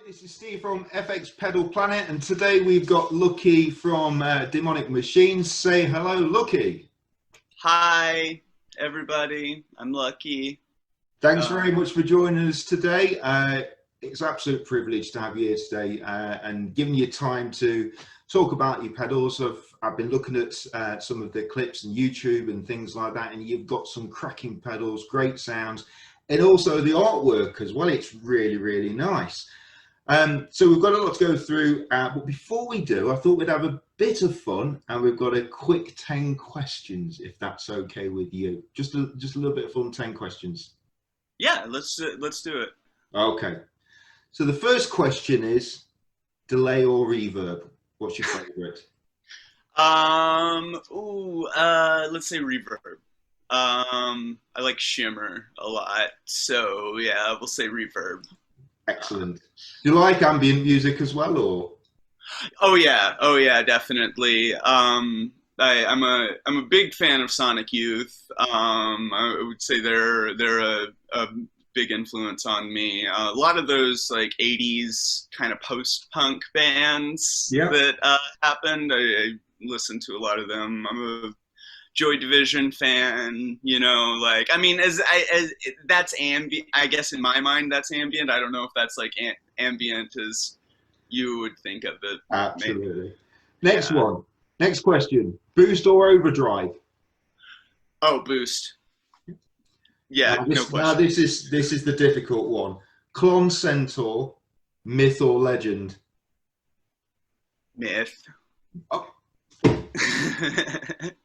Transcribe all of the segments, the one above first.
This is Steve from FX Pedal Planet, and today we've got Lucky from Demonic Machines. Say hello, Lucky. Hi, everybody. I'm Lucky. Thanks very Um, much for joining us today. It's an absolute privilege to have you here today and giving you time to talk about your pedals. I've been looking at some of the clips on YouTube and things like that, and you've got some cracking pedals, great sounds, and also the artwork as well. It's really, really nice. So we've got a lot to go through, but before we do, I thought we'd have a bit of fun, and we've got a quick 10 questions, if that's okay with you. Just a little bit of fun, 10 questions. yeah, let's do it. Okay. So the first question is delay or reverb? What's your favorite? Let's say reverb. I like shimmer a lot, so yeah, we'll say reverb. Excellent. Do you like ambient music as well, or? Oh yeah, definitely. I'm a big fan of Sonic Youth. I would say they're a big influence on me. A lot of those like '80s kind of post-punk bands Yeah, that happened. I listened to a lot of them. I'm a Joy Division fan. Like I mean, as that's ambient. I guess in my mind that's ambient. I don't know if that's like ambient as you would think of it. Maybe. absolutely. Next Yeah. one. Next question. Boost or overdrive? Oh, Boost. Yeah, no Now question. this is the difficult one. Clon Centaur, myth or legend? Myth. Oh,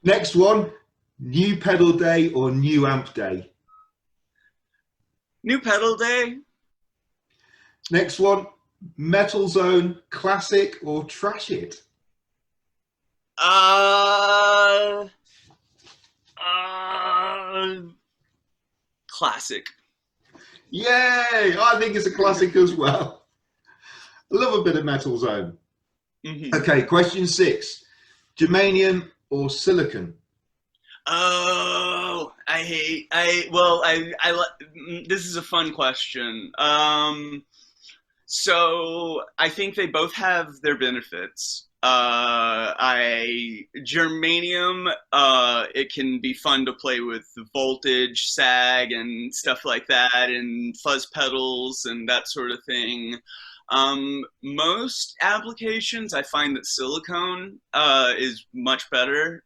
next one. New pedal day or new amp day? New pedal day. Next one. Metal Zone, classic or trash it? Uh, uh, Classic. Yay! I think it's a classic as well. I love a bit of Metal Zone. Hmm. Okay, question 6. Germanium or silicon? Oh, I hate. This is a fun question. So I think they both have their benefits. I Germanium, it can be fun to play with voltage, sag, and stuff like that, and fuzz pedals and that sort of thing. Most applications, I find that silicone is much better.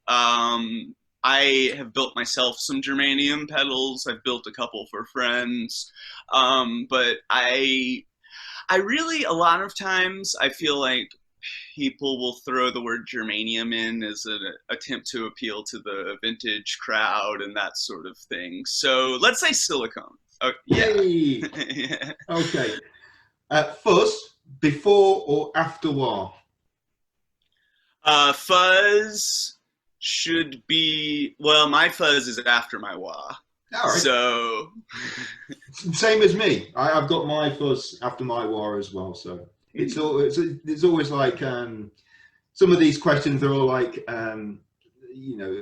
I have built myself some germanium pedals. I've built a couple for friends, but I really, a lot of times, I feel like people will throw the word germanium in as an attempt to appeal to the vintage crowd and that sort of thing. So let's say silicone. Oh, yeah. Yay! Okay. Fuzz, before or after wah? Fuzz should be, well, my fuzz is after my wah. All right. So, Same as me. I've got my fuzz after my war as well. So it's always like some of these questions are all like you know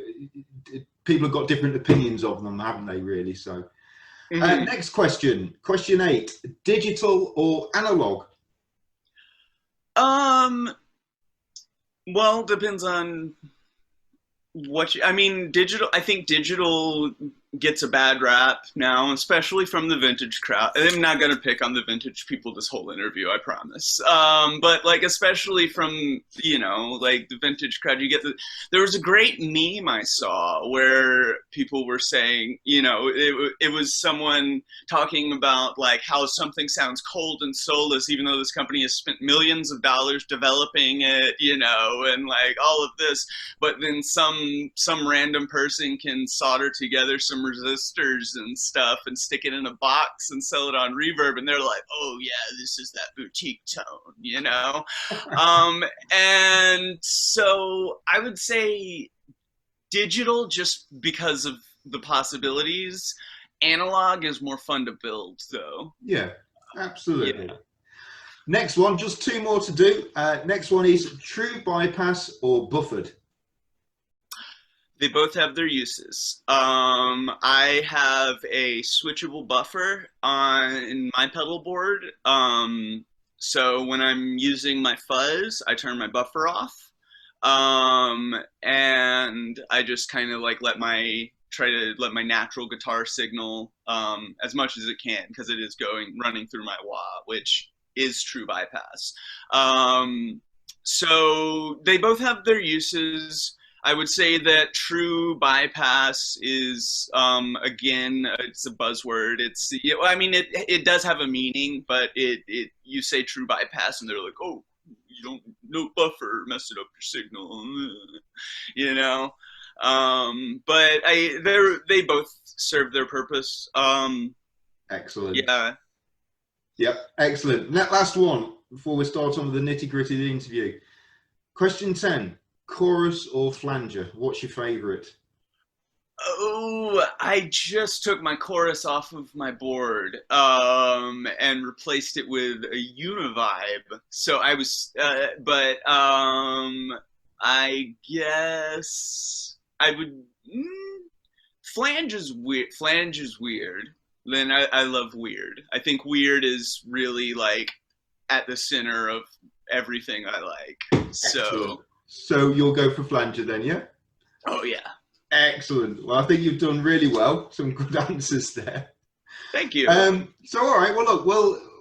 people have got different opinions of them, haven't they? Really. So mhm. next question, question 8: digital or analog? um, well, depends on I mean, digital. I think digital gets a bad rap now, especially from the vintage crowd. I'm not gonna pick on the vintage people this whole interview, I promise. But like, especially from like the vintage crowd, you get the. There was a great meme I saw where people were saying, it was someone talking about like how something sounds cold and soulless, even though this company has spent millions of dollars developing it, and like all of this, but then some random person can solder together some resistors and stuff and stick it in a box and sell it on Reverb, and they're like, oh yeah, this is that boutique tone. And so I would say digital, just because of the possibilities. Analog is more fun to build, though. Yeah, absolutely. Yeah. Next one, just two more to do. Next one is true bypass or buffered. They both have their uses. I have a switchable buffer on in my pedal board. So when I'm using my fuzz, I turn my buffer off. And I just kind of like try to let my natural guitar signal as much as it can, because it is running through my wah, which is true bypass. So they both have their uses. I would say that true bypass is, again, it's a buzzword. I mean, it does have a meaning, but you say true bypass, and they're like, oh, you don't, no buffer, messing up your signal, you know. But they both serve their purpose. Excellent. Yeah. Yep, excellent. That last one before we start on with the nitty gritty of the interview. Question 10. Chorus or flanger? What's your favorite? Oh, I just took my chorus off of my board and replaced it with a Univibe. So I guess I would. Flange is weird. Flange is weird. Then I love weird. I think weird is really like at the center of everything I like. So you'll go for flanger then, yeah? Oh yeah. Excellent. Well, I think you've done really well. Some good answers there. Thank you. So all right. Well, look,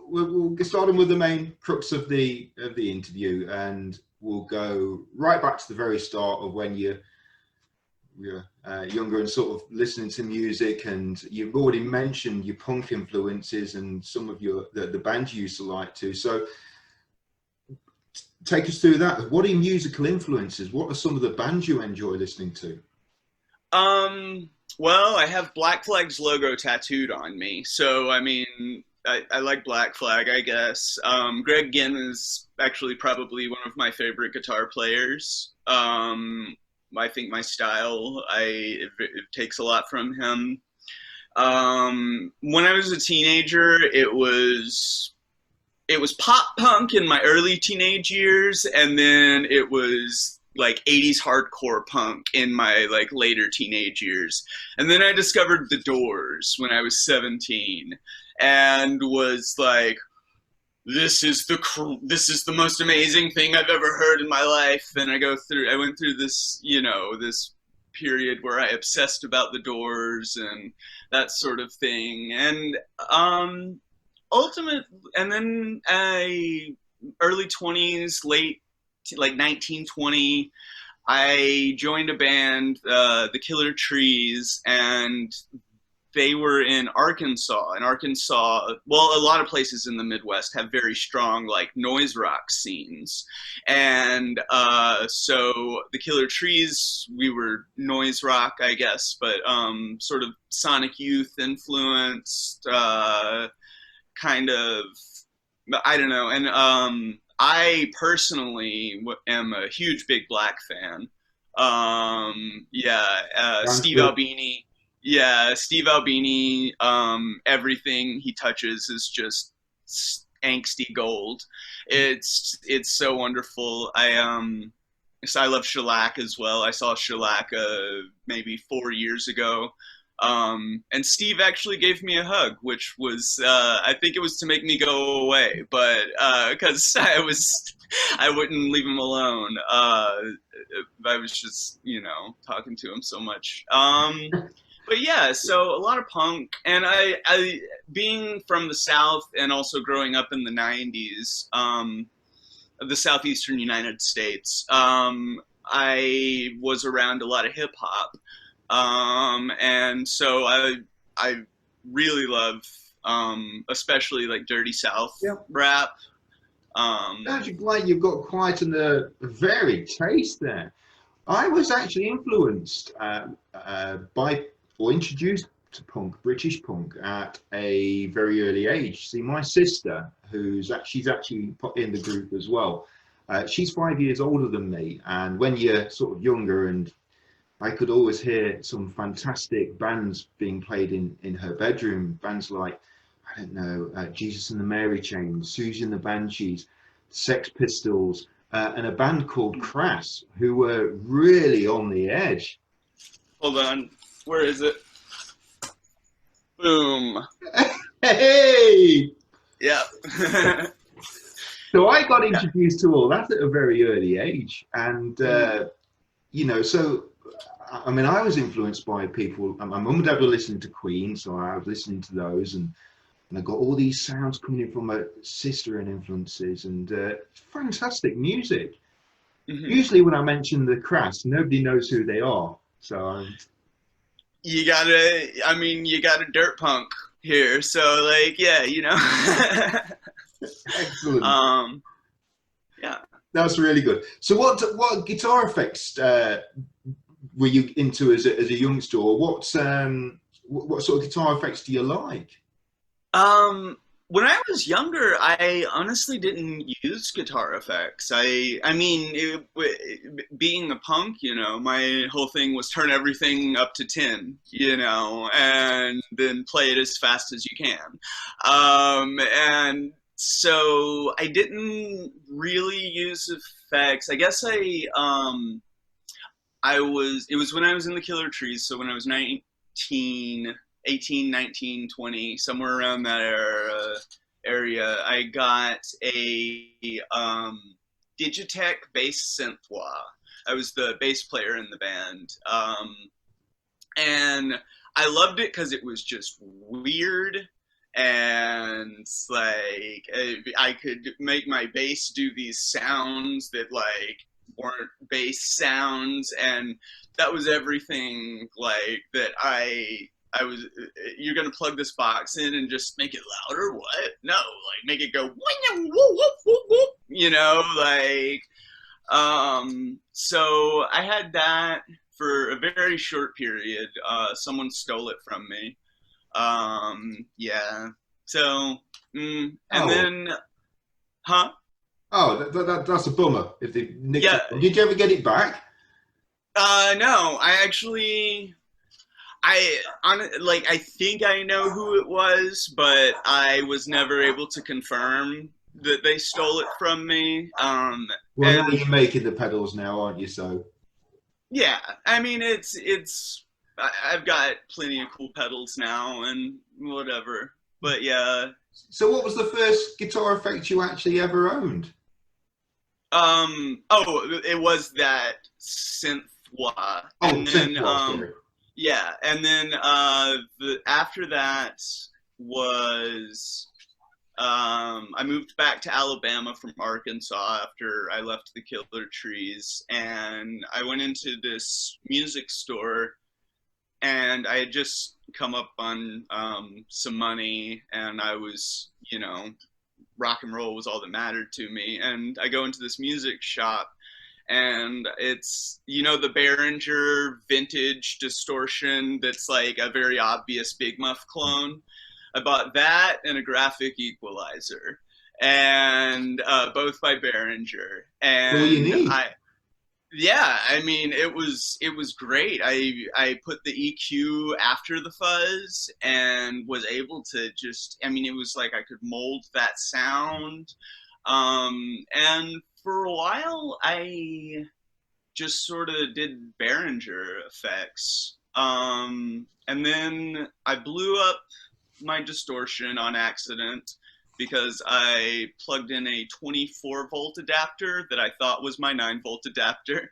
we'll get started with the main crux of the interview, and we'll go right back to the very start of when you're younger and sort of listening to music. And you've already mentioned your punk influences and some of the bands you used to like to. So take us through that. What are your musical influences? What are some of the bands you enjoy listening to? Well, I have Black Flag's logo tattooed on me, so I mean, I like Black Flag, I guess. Greg Ginn is actually probably one of my favorite guitar players. I think my style, it takes a lot from him. When I was a teenager, it was pop punk in my early teenage years, and then it was like 80s hardcore punk in my like later teenage years. And then I discovered The Doors when I was 17 and was like, this is the most amazing thing I've ever heard in my life. And I went through this, this period where I obsessed about The Doors and that sort of thing. And and then early 20s, late like 1920, I joined a band, the Killer Trees, and they were in Arkansas. And Arkansas, well, a lot of places in the Midwest have very strong like noise rock scenes. And so the Killer Trees, we were noise rock, I guess, but sort of Sonic Youth influenced, kind of, I don't know. And I personally am a huge Big Black fan. Steve Albini. Yeah, Steve Albini. Everything he touches is just angsty gold. It's so wonderful. I love Shellac as well. I saw Shellac maybe 4 years ago. And Steve actually gave me a hug, which was, I think it was to make me go away, but, cause I wouidn't leave him alone. I was just, talking to him so much. But yeah, so a lot of punk, and I being from the South and also growing up in the 90s, of the Southeastern United States, I was around a lot of hip hop. And so I really love, especially like Dirty South rap. Actually, Blake, you've got quite a varied taste there. I was actually influenced by or introduced to British punk, at a very early age. See, my sister, she's actually in the group as well. She's 5 years older than me, and when you're sort of younger, and I could always hear some fantastic bands being played in her bedroom. Bands like, I don't know, Jesus and the Mary Chain, Susie and the Banshees, Sex Pistols, and a band called Crass, who were really on the edge. Hold on, where is it? Boom. Hey! Yeah. So I got Yeah. introduced to all that at a very early age, and Mm. you know, so I mean, I was influenced by people. My mum and dad were listening to Queen, so I was listening to those, and I got all these sounds coming in from my sister and influences, and fantastic music. Hmm. Usually, when I mention the Crass, nobody knows who they are. So, You gotta, I mean, you got a dirt punk here, so like, yeah, you know. excellent. um, yeah. That's really good. So, what guitar effects were you into as a youngster, or what sort of guitar effects do you like? Um, when I was younger, I honestly didn't use guitar effects. I mean, being a punk, you know, my whole thing was turn everything up to 10, you know, and then play it as fast as you can. And so I didn't really use effects. I guess it was when I was in the Killer Trees, so when I was 19, 18, 19, 20, somewhere around that area, I got a Digitech bass synth wah. I was the bass player in the band. And I loved it because it was just weird and like I could make my bass do these sounds that like weren't bass sounds, and that was everything like that. I was, you're gonna plug this box in and just make it louder? What? No, like make it go, you know, like so I had that for a very short period. Someone stole it from me. Yeah. So, and Oh, then, huh? oh, that's a bummer if they nicked Yeah. it. Did you ever get it back? No, I actually, like, I think I know who it was, but I was never able to confirm that they stole it from me. Well, now And you're making the pedals now, aren't you? So, yeah, I mean, I've got plenty of cool pedals now and whatever. But yeah, so what was the first guitar effect you actually ever owned? oh, it was that synth wah. Oh, And then, synthwave, sorry. yeah, and then after that was I moved back to Alabama from Arkansas after I left the Killer Trees, and I went into this music store, and I had just come up on some money, and I was, you know, rock and roll was all that mattered to me. And I go into this music shop, and it's, you know, the Behringer vintage distortion that's like a very obvious Big Muff clone. I bought that and a graphic equalizer, and both by Behringer. All you And need. yeah, I mean, it was great. I put the EQ after the fuzz and was able to just, I mean, it was like I could mold that sound. And for a while, I just sort of did Behringer effects. And then I blew up my distortion on accident because I plugged in a 24-volt adapter that I thought was my 9-volt adapter.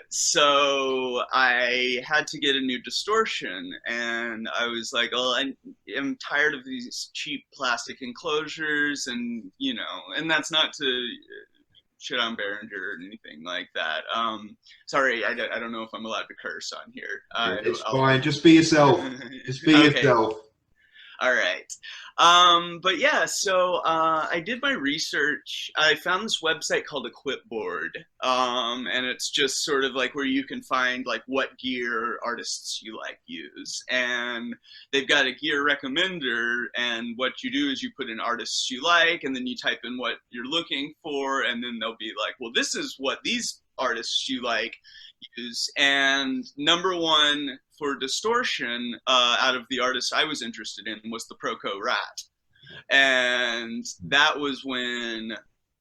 So I had to get a new distortion, and I was like, "Oh, I am tired of these cheap plastic enclosures," and you know, and that's not to shit on Behringer or anything like that. Sorry, I don't know if I'm allowed to curse on here. It's I'll. fine. Just be yourself. Just be Okay, yourself. all right. But yeah, so I did my research. I found this website called Equipboard, and it's just sort of like where you can find like what gear artists you like use, and they've got a gear recommender. And what you do is you put in artists you like, and then you type in what you're looking for, and then they'll be like, well, this is what these artists you like use. And number one for distortion out of the artists I was interested in was the Proco Rat. And that was when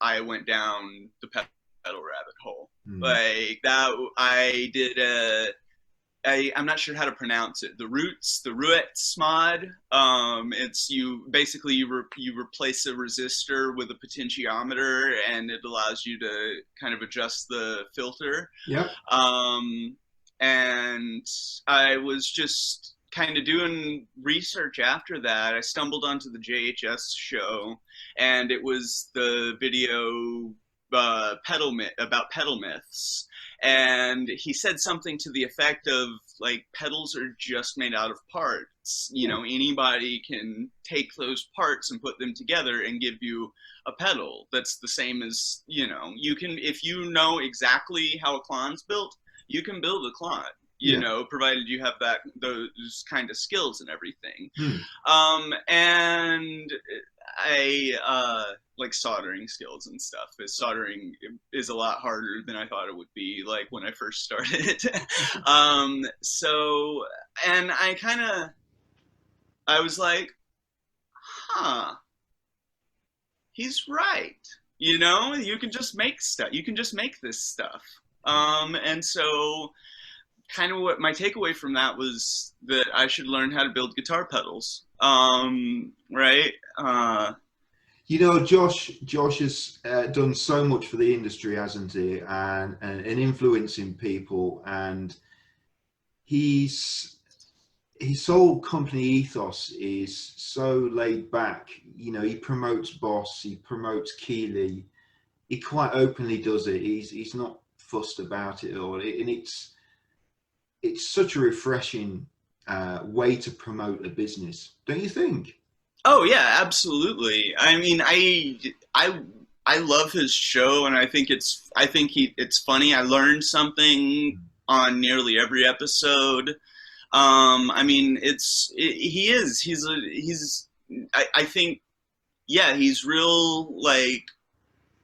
I went down the pedal rabbit hole. Hmm. Like that, I did a I'm not sure how to pronounce it. The Ruets mod. It's you basically you replace a resistor with a potentiometer, and it allows you to kind of adjust the filter. Yep. And I was just kind of doing research after that. I stumbled onto the JHS show, and it was the video about pedal myths, and he said something to the effect of like pedals are just made out of parts. You know, anybody can take those parts and put them together and give you a pedal that's the same as, you know, you can, if you know exactly how a Klon's built, you can build a Klon, you know, provided you have that those kind of skills and everything. And I like soldering skills and stuff. Soldering is a lot harder than I thought it would be, like when I first started. So, and I was like, huh, he's right. You know, you can just make stuff. You can just make this stuff. And so kind of what my takeaway from that was that I should learn how to build guitar pedals. Right? You know, Josh has done so much for the industry, hasn't he? And influencing people, and his whole company ethos is so laid back. You know, he promotes Boss, he promotes Keeley, he quite openly does it. He's not fussed about it at all, and it's such a refreshing way to promote a business, don't you think? Oh yeah, absolutely. I mean, I love his show, and I think it's funny. I learned something on nearly every episode. I mean, I think, yeah, he's real like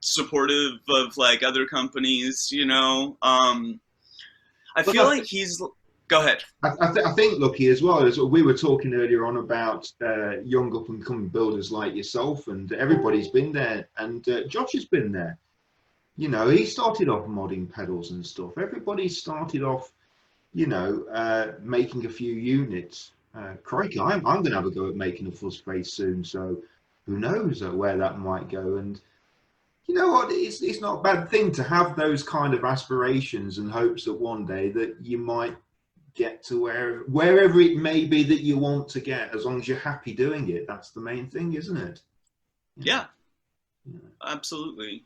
supportive of like other companies, you know. I feel like he's. Go ahead. I think, Lucky, as well, as we were talking earlier on about young up and coming builders like yourself, and everybody's been there, and Josh has been there. You know, he started off modding pedals and stuff. Everybody started off, you know, making a few units. Crikey, I'm going to have a go at making a fuzz face soon, so who knows where that might go. And you know what, it's not a bad thing to have those kind of aspirations and hopes that one day that you might get to wherever it may be that you want to get, as long as you're happy doing it. That's the main thing, isn't it? Yeah. Absolutely.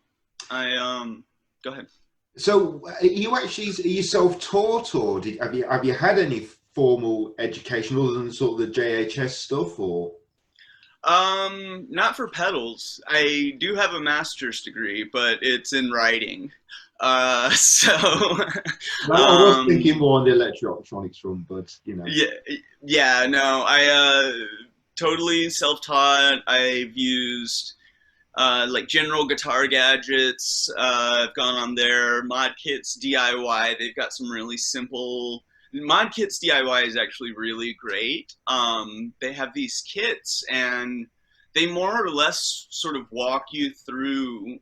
Go ahead. So are you self-taught, or have you had any formal education other than sort of the JHS stuff, or? Not for pedals. I do have a master's degree, but it's in writing. So I was thinking more on the electronics front, but you know. Yeah, no, I totally self-taught. I've used like General Guitar Gadgets. I've gone on their Mod Kits DIY. They've got some really simple. Mod Kits DIY is actually really great. They have these kits, and they more or less sort of walk you through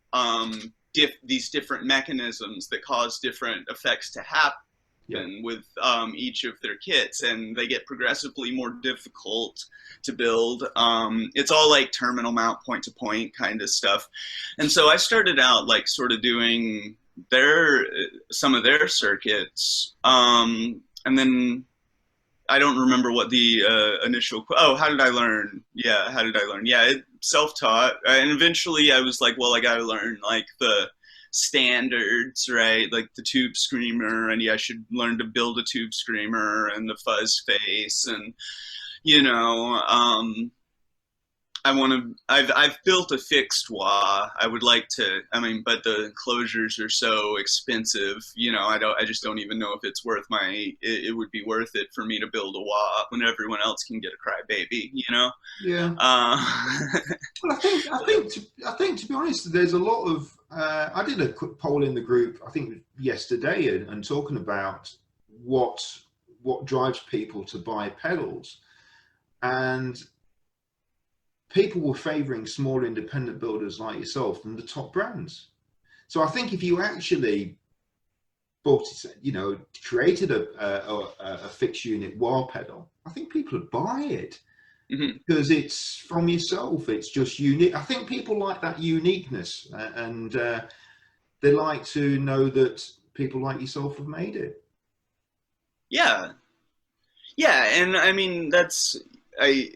these different mechanisms that cause different effects to happen with each of their kits, and they get progressively more difficult to build. It's all like terminal mount, point-to-point kind of stuff. And so I started out like sort of doing some of their circuits, and then I don't remember what the initial. Oh, how did I learn? Yeah, how did I learn? Yeah, self-taught, and eventually I was like, well, I got to learn like the standards, right? Like the tube screamer, and yeah, I should learn to build a tube screamer and the fuzz face, and you know, I've built a fixed wah. I would like to, I mean, but the enclosures are so expensive, you know, I just don't even know if it's worth it would be worth it for me to build a wah when everyone else can get a crybaby, you know? Yeah. Well, I think to be honest, there's a lot of, I did a quick poll in the group, I think yesterday, and talking about what drives people to buy pedals, and people were favouring small independent builders like yourself than the top brands. So I think if you actually bought, you know, created a fixed unit wah pedal, I think people would buy it because it's from yourself. It's just unique. I think people like that uniqueness, and they like to know that people like yourself have made it. Yeah, yeah, and I mean I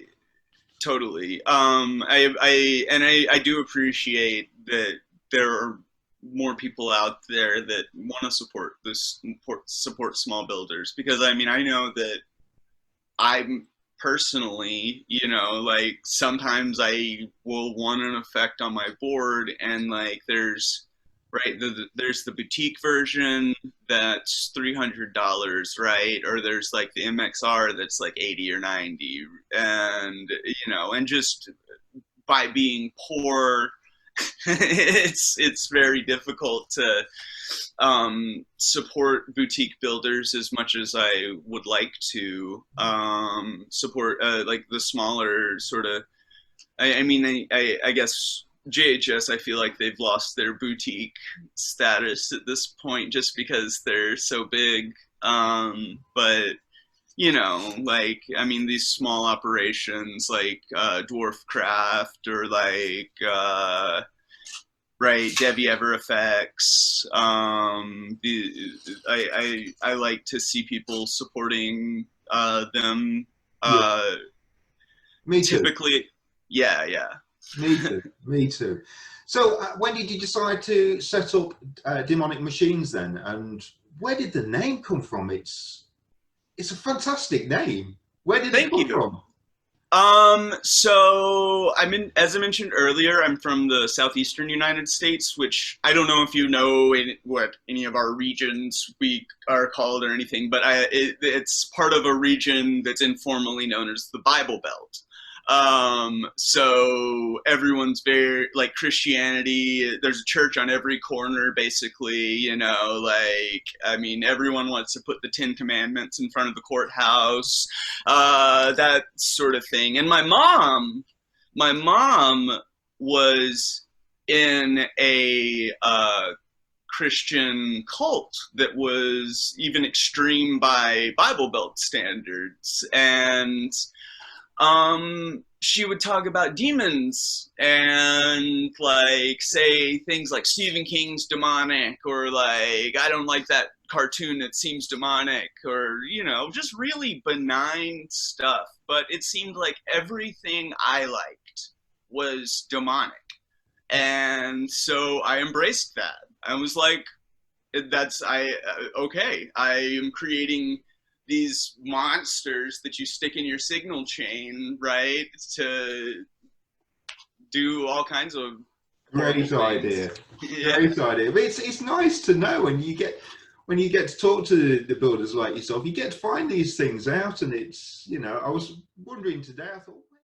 totally. I do appreciate that there are more people out there that want to support support small builders, because I mean I know that I'm personally, you know, like sometimes I will want an effect on my board, and like there's right there's the boutique version that's $300, right? Or there's like the MXR that's like 80 or 90, and you know, and just by being poor, it's very difficult to support boutique builders as much as I would like to support like the smaller sort of. I mean, I guess JHS, I feel like they've lost their boutique status at this point just because they're so big. But you know, like I mean, these small operations like Dwarf Craft or like right Debbie Ever Effects. I like to see people supporting them. Yeah, me too. Typically, yeah, yeah. Me too. Me too. So, when did you decide to set up Demonic Machines then, and where did the name come from? It's a fantastic name. Where did it Thank come you. from? So as I mentioned earlier, I'm from the southeastern United States, which I don't know if you know what any of our regions we are called or anything, but it's part of a region that's informally known as the Bible Belt. So everyone's very like Christianity. There's a church on every corner, basically, you know, like, I mean, everyone wants to put the 10 Commandments in front of the courthouse, that sort of thing. And my mom was in a, Christian cult that was even extreme by Bible Belt standards. And she would talk about demons and like say things like Stephen King's demonic, or like I don't like that cartoon, it seems demonic, or you know, just really benign stuff. But it seemed like everything I liked was demonic, and so I embraced that. I was like, okay, I am creating these monsters that you stick in your signal chain, right, to do all kinds of Great idea. Yeah. Great idea. But it's nice to know when you get to talk to the builders like yourself, you get to find these things out, and it's, you know, I was wondering today, I thought,